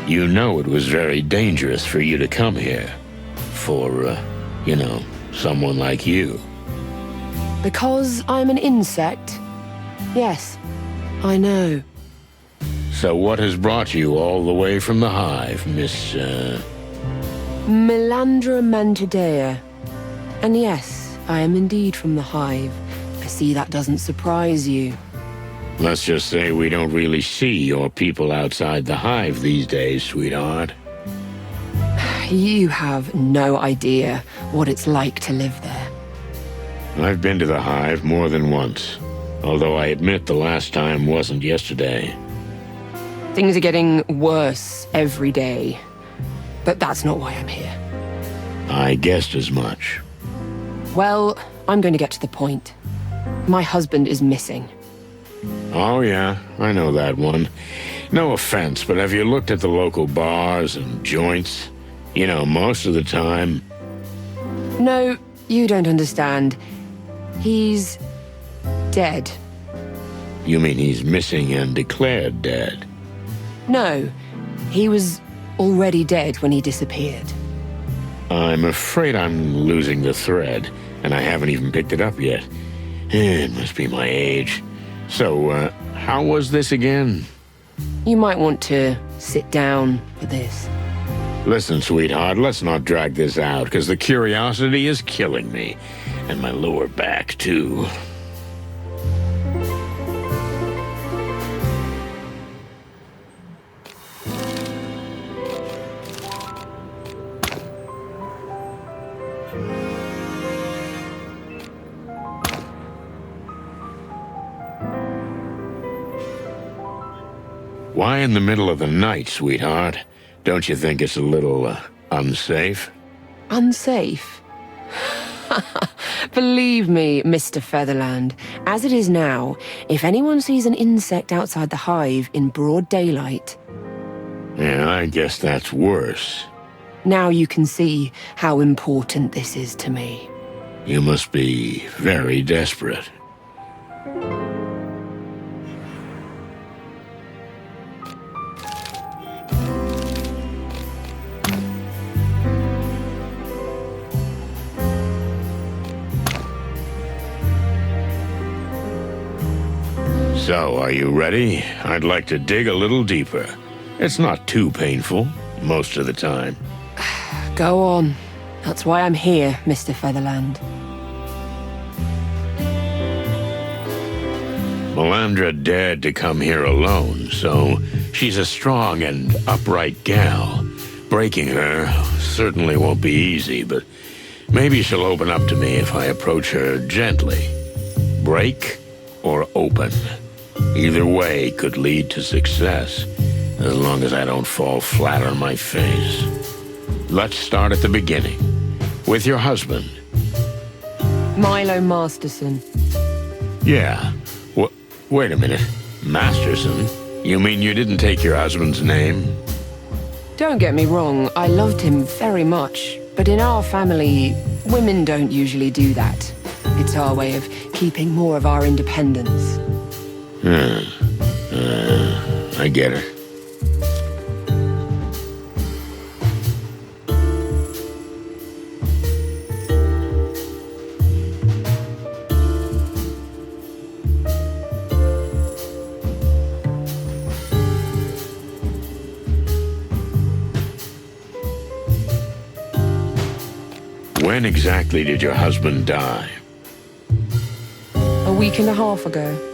You know it was very dangerous for you to come here. For, someone like you. Because I'm an insect? Yes, I know. So what has brought you all the way from the Hive, Miss, Melandra Mantidea. And yes, I am indeed from the Hive. I see that doesn't surprise you. Let's just say we don't really see your people outside the Hive these days, sweetheart. You have no idea what it's like to live there. I've been to the Hive more than once, although I admit the last time wasn't yesterday. Things are getting worse every day. But that's not why I'm here. I guessed as much. Well, I'm going to get to the point. My husband is missing. Oh yeah, I know that one. No offense, but have you looked at the local bars and joints? You know, most of the time... No, you don't understand. He's... dead. You mean he's missing and declared dead? No, he was already dead when he disappeared. I'm afraid I'm losing the thread, and I haven't even picked it up yet. It must be my age. So, how was this again? You might want to sit down for this. Listen, sweetheart, let's not drag this out, because the curiosity is killing me. And my lower back, too. Why in the middle of the night, sweetheart? Don't you think it's a little, unsafe? Unsafe? Believe me, Mr. Featherland, as it is now, if anyone sees an insect outside the Hive in broad daylight... Yeah, I guess that's worse. Now you can see how important this is to me. You must be very desperate. So, are you ready? I'd like to dig a little deeper. It's not too painful, most of the time. Go on. That's why I'm here, Mr. Featherland. Melandra dared to come here alone, so she's a strong and upright gal. Breaking her certainly won't be easy, but maybe she'll open up to me if I approach her gently. Break or open. Either way could lead to success, as long as I don't fall flat on my face. Let's start at the beginning, with your husband. Milo Masterson. Yeah. Wait a minute. Masterson? You mean you didn't take your husband's name? Don't get me wrong, I loved him very much. But in our family, women don't usually do that. It's our way of keeping more of our independence. I get it. When exactly did your husband die? A week and a half ago.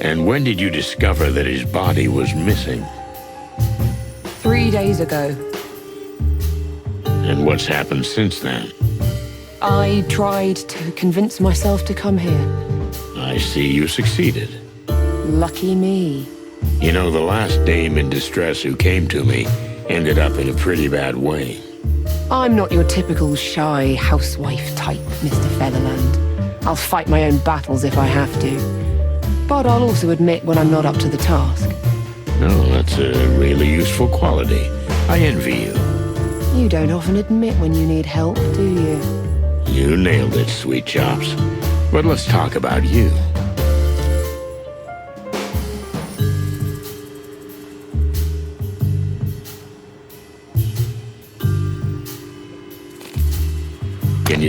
And when did you discover that his body was missing? 3 days ago. And what's happened since then? I tried to convince myself to come here. I see you succeeded. Lucky me. You know, the last dame in distress who came to me ended up in a pretty bad way. I'm not your typical shy housewife type, Mr. Featherland. I'll fight my own battles if I have to. But I'll also admit when I'm not up to the task. Oh, that's a really useful quality. I envy you. You don't often admit when you need help, do you? You nailed it, sweet chops. But let's talk about you.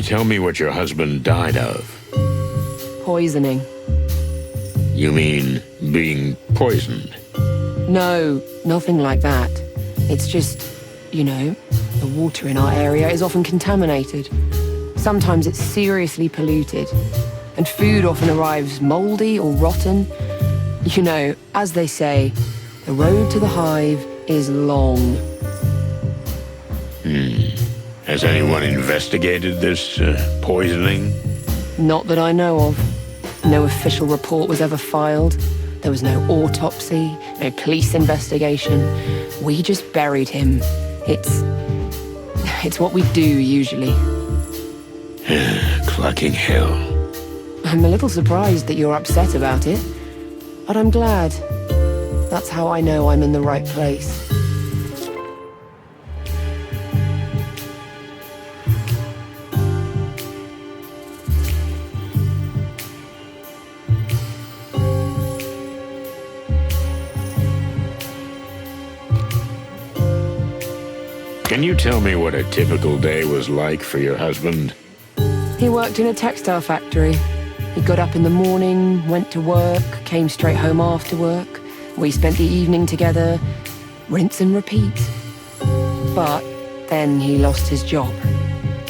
you tell me what your husband died of? Poisoning. You mean being poisoned? No, nothing like that. It's just, you know, the water in our area is often contaminated. Sometimes it's seriously polluted. And food often arrives moldy or rotten. You know, as they say, the road to the Hive is long. Has anyone investigated this poisoning? Not that I know of. No official report was ever filed. There was no autopsy, no police investigation. We just buried him. It's what we do usually. Clucking hell. I'm a little surprised that you're upset about it, but I'm glad. That's how I know I'm in the right place. Can you tell me what a typical day was like for your husband? He worked in a textile factory. He got up in the morning, went to work, came straight home after work. We spent the evening together, rinse and repeat. But then he lost his job.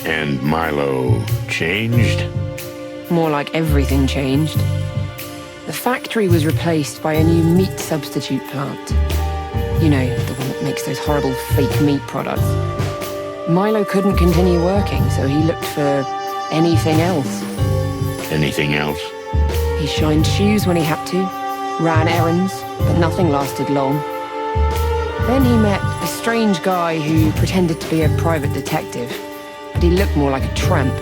And Milo changed? More like everything changed. The factory was replaced by a new meat substitute plant. You know, the one that makes those horrible fake meat products. Milo couldn't continue working, so he looked for anything else. Anything else? He shined shoes when he had to, ran errands, but nothing lasted long. Then he met a strange guy who pretended to be a private detective, but he looked more like a tramp.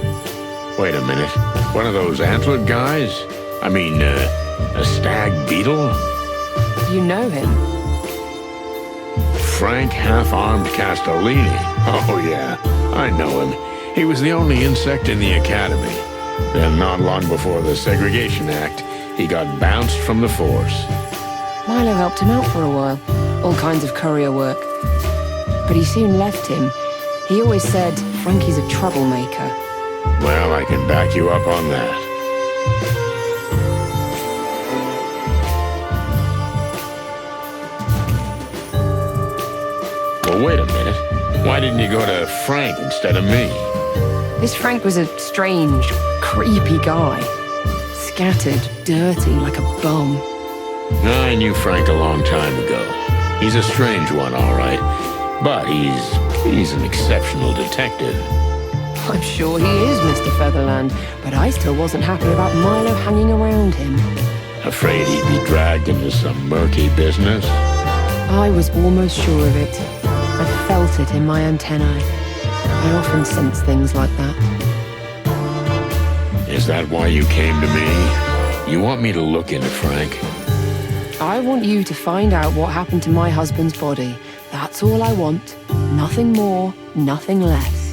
Wait a minute. One of those antlered guys? I mean, a stag beetle? You know him? Frank Half-Armed Castellini. Oh, yeah. I know him. He was the only insect in the academy. Then, not long before the Segregation Act, he got bounced from the force. Milo helped him out for a while. All kinds of courier work. But he soon left him. He always said Frankie's a troublemaker. Well, I can back you up on that. Well, wait a minute. Why didn't you go to Frank instead of me? This Frank was a strange, creepy guy. Scattered, dirty, like a bum. I knew Frank a long time ago. He's a strange one, all right. But he's an exceptional detective. I'm sure he is, Mr. Featherland, but I still wasn't happy about Milo hanging around him. Afraid he'd be dragged into some murky business? I was almost sure of it. I felt it in my antennae. I often sense things like that. Is that why you came to me? You want me to look into Frank? I want you to find out what happened to my husband's body. That's all I want. Nothing more, nothing less.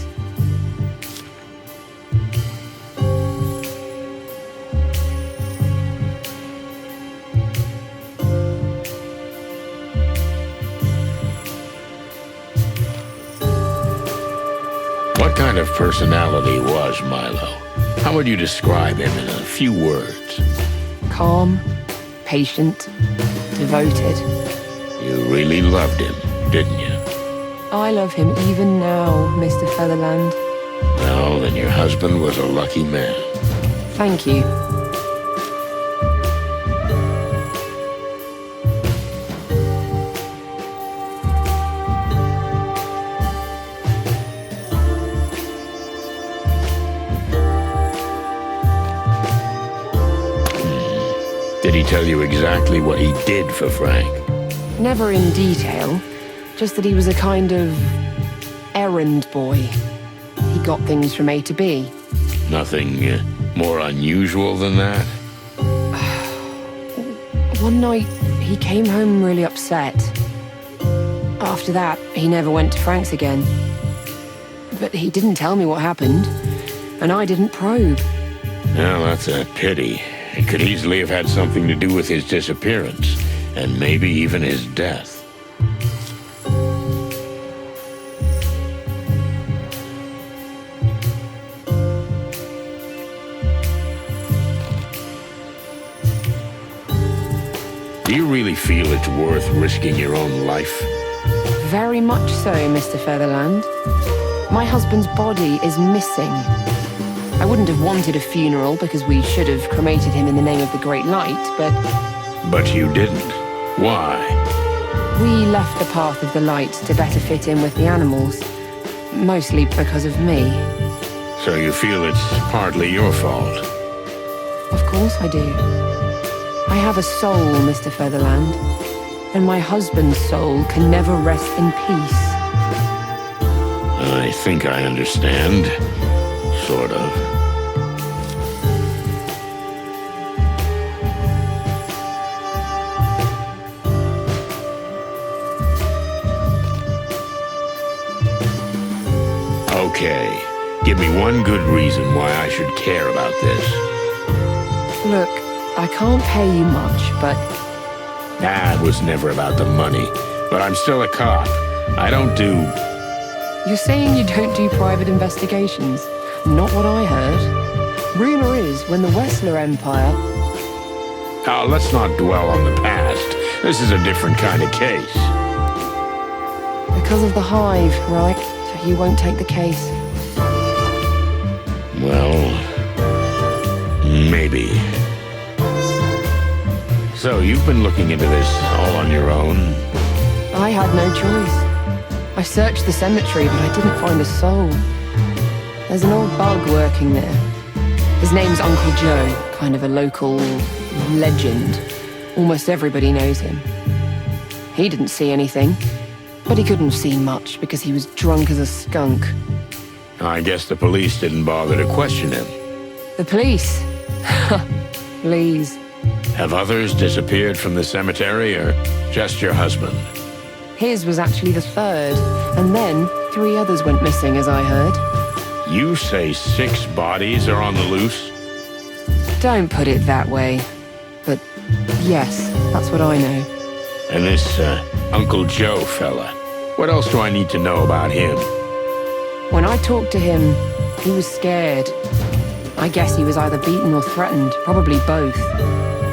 What kind of personality was Milo? How would you describe him in a few words? Calm, patient, devoted. You really loved him, didn't you? I love him even now, Mr. Featherland. Well, then your husband was a lucky man. Thank you. Did he tell you exactly what he did for Frank? Never in detail, just that he was a kind of errand boy. He got things from A to B. Nothing more unusual than that? One night, he came home really upset. After that, he never went to Frank's again. But he didn't tell me what happened, and I didn't probe. Well, that's a pity. It could easily have had something to do with his disappearance, and maybe even his death. Do you really feel it's worth risking your own life? Very much so, Mr. Featherland. My husband's body is missing. I wouldn't have wanted a funeral because we should have cremated him in the name of the Great Light, but... But you didn't. Why? We left the path of the light to better fit in with the animals. Mostly because of me. So you feel it's partly your fault? Of course I do. I have a soul, Mr. Featherland. And my husband's soul can never rest in peace. I think I understand. Sort of. Okay. Give me one good reason why I should care about this. Look, I can't pay you much, but... It was never about the money. But I'm still a cop. I don't do... You're saying you don't do private investigations? Not what I heard. Rumor is, when the Wessler Empire... Oh, let's not dwell on the past. This is a different kind of case. Because of the Hive, right? So you won't take the case? Well... maybe. So, you've been looking into this all on your own? I had no choice. I searched the cemetery, but I didn't find a soul. There's an old bug working there. His name's Uncle Joe, kind of a local legend. Almost everybody knows him. He didn't see anything, but he couldn't have seen much because he was drunk as a skunk. I guess the police didn't bother to question him. The police? Please. Have others disappeared from the cemetery, or just your husband? His was actually the third, and then 3 others went missing, as I heard. You say 6 bodies are on the loose? Don't put it that way. But yes, that's what I know. And this, Uncle Joe fella, what else do I need to know about him? When I talked to him, he was scared. I guess he was either beaten or threatened, probably both.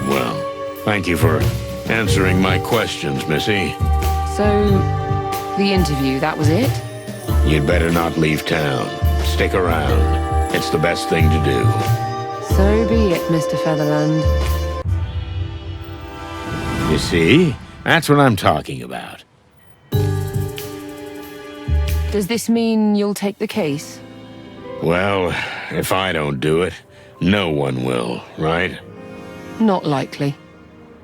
Well, thank you for answering my questions, Missy. So, the interview, that was it? You'd better not leave town. Stick around. It's the best thing to do. So be it, Mr. Featherland. You see? That's what I'm talking about. Does this mean you'll take the case? Well, if I don't do it, no one will, right? Not likely.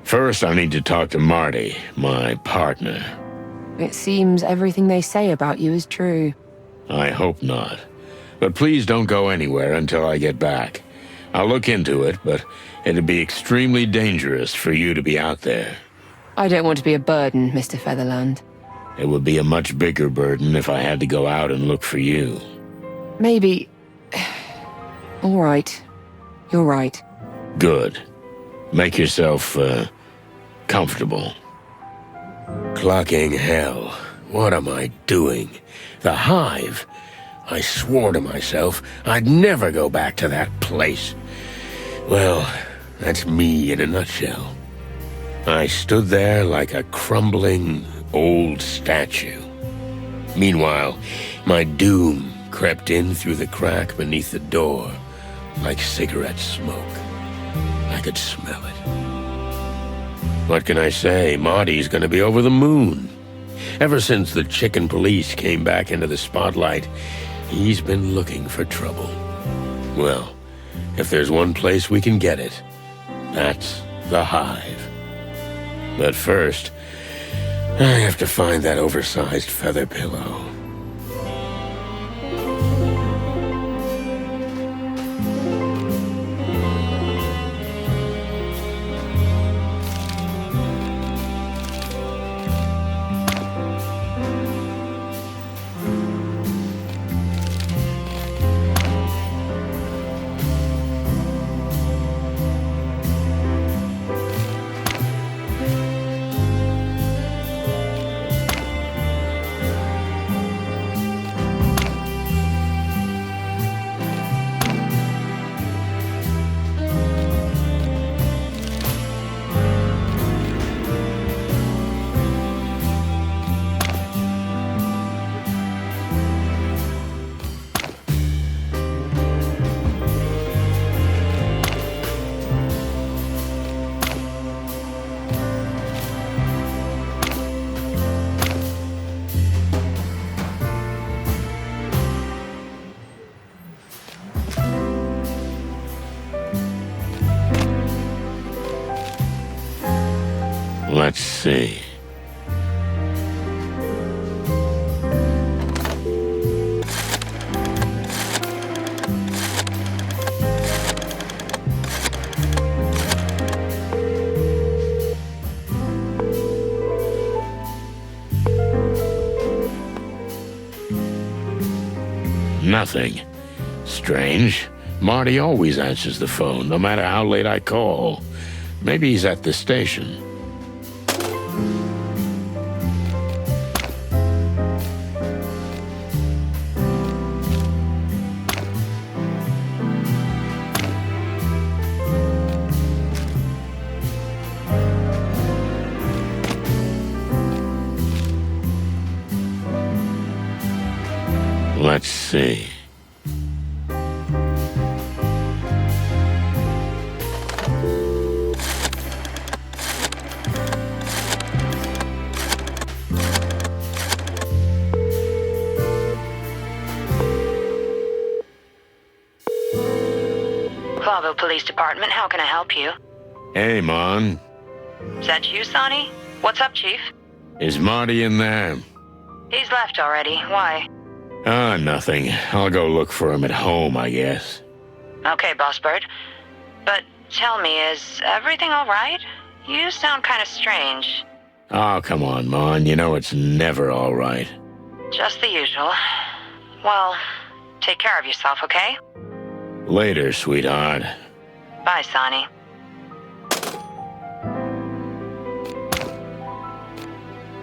First, I need to talk to Marty, my partner. It seems everything they say about you is true. I hope not. But please don't go anywhere until I get back. I'll look into it, but it'd be extremely dangerous for you to be out there. I don't want to be a burden, Mr. Featherland. It would be a much bigger burden if I had to go out and look for you. Maybe... All right. You're right. Good. Make yourself, comfortable. Clocking hell. What am I doing? The Hive? I swore to myself I'd never go back to that place. Well, that's me in a nutshell. I stood there like a crumbling, old statue. Meanwhile, my doom crept in through the crack beneath the door, like cigarette smoke. I could smell it. What can I say? Marty's gonna be over the moon. Ever since the chicken police came back into the spotlight, he's been looking for trouble. Well, if there's one place we can get it, that's the Hive. But first, I have to find that oversized feather pillow. Let's see. Nothing. Strange. Marty always answers the phone, no matter how late I call. Maybe he's at the station. Let's see. Volvo Police Department, how can I help you? Hey, Mon. Is that you, Sonny? What's up, Chief? Is Marty in there? He's left already. Why? Nothing. I'll go look for him at home, I guess. Okay, Boss Bird. But tell me, is everything all right? You sound kind of strange. Oh, come on, Mon. You know it's never all right. Just the usual. Well, take care of yourself, okay? Later, sweetheart. Bye, Sonny.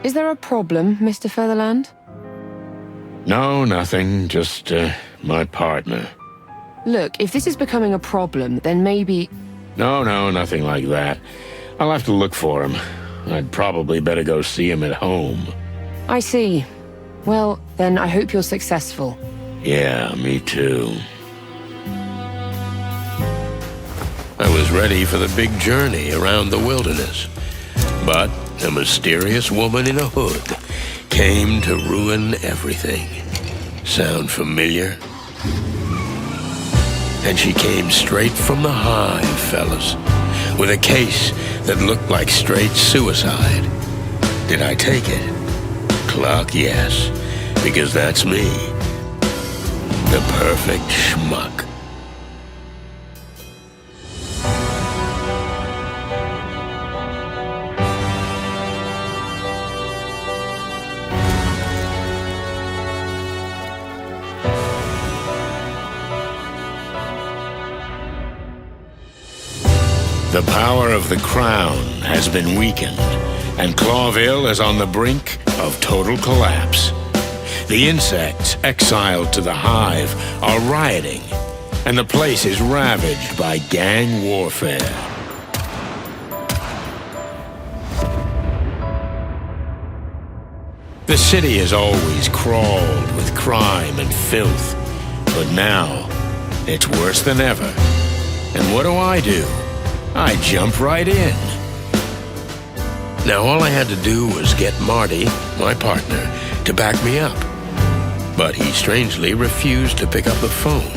Is there a problem, Mr. Featherland? No, nothing. Just, my partner. Look, if this is becoming a problem, then maybe... No, nothing like that. I'll have to look for him. I'd probably better go see him at home. I see. Well, then I hope you're successful. Yeah, me too. I was ready for the big journey around the wilderness. But a mysterious woman in a hood came to ruin everything. Sound familiar? And she came straight from the Hive, fellas, with a case that looked like straight suicide. Did I take it? Clark, yes, because that's me. The perfect schmuck. The power of the Crown has been weakened, and Clawville is on the brink of total collapse. The insects exiled to the Hive are rioting, and the place is ravaged by gang warfare. The city has always crawled with crime and filth, but now it's worse than ever. And what do? I jump right in. Now all I had to do was get Marty, my partner, to back me up. But he strangely refused to pick up the phone.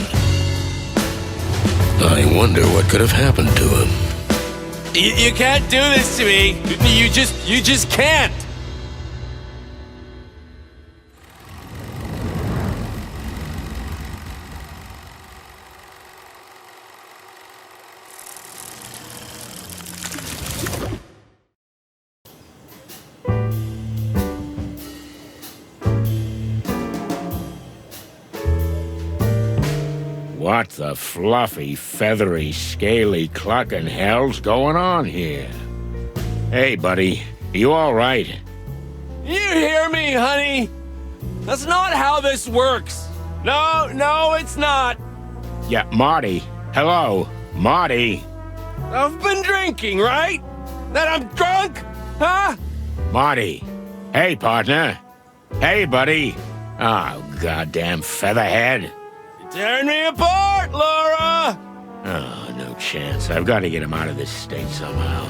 I wonder what could have happened to him. You can't do this to me. You just can't. What the fluffy, feathery, scaly clucking hell's going on here? Hey, buddy, you all right? You hear me, honey? That's not how this works. No, it's not. Yeah, Marty. Hello, Marty. I've been drinking, right? That I'm drunk? Huh? Marty. Hey, partner. Hey, buddy. Oh, goddamn featherhead. Tearing me apart, Laura! Oh, no chance. I've got to get him out of this state somehow.